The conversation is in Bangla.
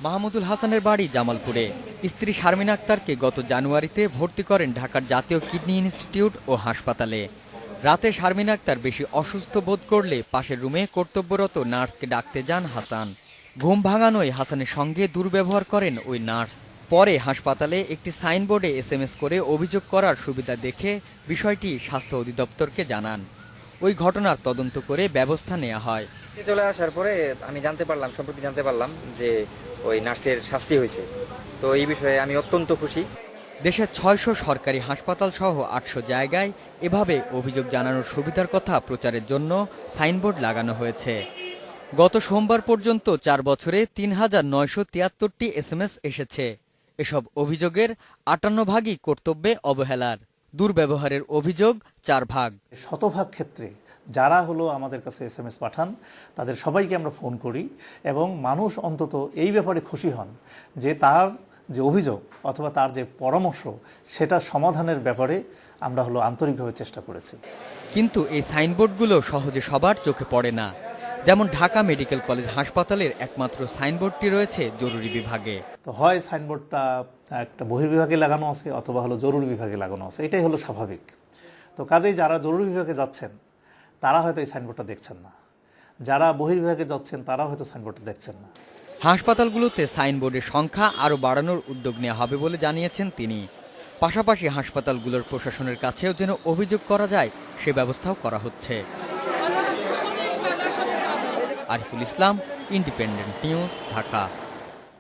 মাহমুদুল হাসানের বাড়ি জামালপুরে। স্ত্রী শারমিন আক্তারকে গত জানুয়ারিতে ভর্তি করেন ঢাকার জাতীয় কিডনি ইনস্টিটিউট ও হাসপাতালে। রাতে শারমিন আক্তার বেশি অসুস্থ বোধ করলে পাশের রুমে কর্তব্যরত নার্সকে ডাকতে যান হাসান। ঘুম ভাঙানোয় হাসানের সঙ্গে দুর্ব্যবহার করেন ওই নার্স। পরে হাসপাতালে একটি সাইনবোর্ডে SMS করে অভিযোগ করার সুবিধা দেখে বিষয়টি স্বাস্থ্য অধিদপ্তরকে জানান। ওই ঘটনার তদন্ত করে ব্যবস্থা নেওয়া হয়। চলে আসার পরে আমি সম্প্রতি জানতে পারলাম যে ওই নার্সের শাস্তি হয়েছে। তো এই বিষয়ে আমি অত্যন্ত খুশি। দেশের ৬০০ সরকারি হাসপাতাল সহ ৮০০ জায়গায় এভাবে অভিযোগ জানানোর সুবিধার কথা প্রচারের জন্য সাইনবোর্ড লাগানো হয়েছে। গত সোমবার পর্যন্ত ৪ বছরে ৩,৯৭৩টি SMS এসেছে। এসব অভিযোগের ৫৮ ভাগই কর্তব্যে অবহেলার। দুর্ব্যবহারের অভিযোগ ৪ ভাগ। শতভাগ ক্ষেত্রে যারা আমাদের কাছে SMS পাঠান তাদের সবাইকে আমরা ফোন করি এবং মানুষ অন্তত এই ব্যাপারে খুশি হন যে তার যে অভিযোগ অথবা তার যে পরামর্শ সেটা সমাধানের ব্যাপারে আমরা আন্তরিকভাবে চেষ্টা করেছি। কিন্তু এই সাইনবোর্ডগুলো সহজে সবার চোখে পড়ে না। যেমন ঢাকা মেডিকেল কলেজ হাসপাতালের একমাত্র সাইনবোর্ডটি রয়েছে জরুরি বিভাগে। তো হয় সাইনবোর্ডটা একটা বহির্বিভাগে লাগানো আছে অথবা জরুরি বিভাগে লাগানো আছে, এটাই স্বাভাবিক। তো কাজেই যারা জরুরি বিভাগে যাচ্ছেন তারা হয়তো এই সাইনবোর্ডটা দেখছেন না, যারা বহির্বিভাগে যাচ্ছেন তারা হয়তো সাইনবোর্ডটা দেখছেন না। হাসপাতালগুলোতে সাইনবোর্ডের সংখ্যা আরও বাড়ানোর উদ্যোগ নেওয়া হবে বলে জানিয়েছেন তিনি। পাশাপাশি হাসপাতালগুলোর প্রশাসনের কাছেও যেন অভিযোগ করা যায় সে ব্যবস্থাও করা হচ্ছে। Ariful Islam, independent news, Dhaka.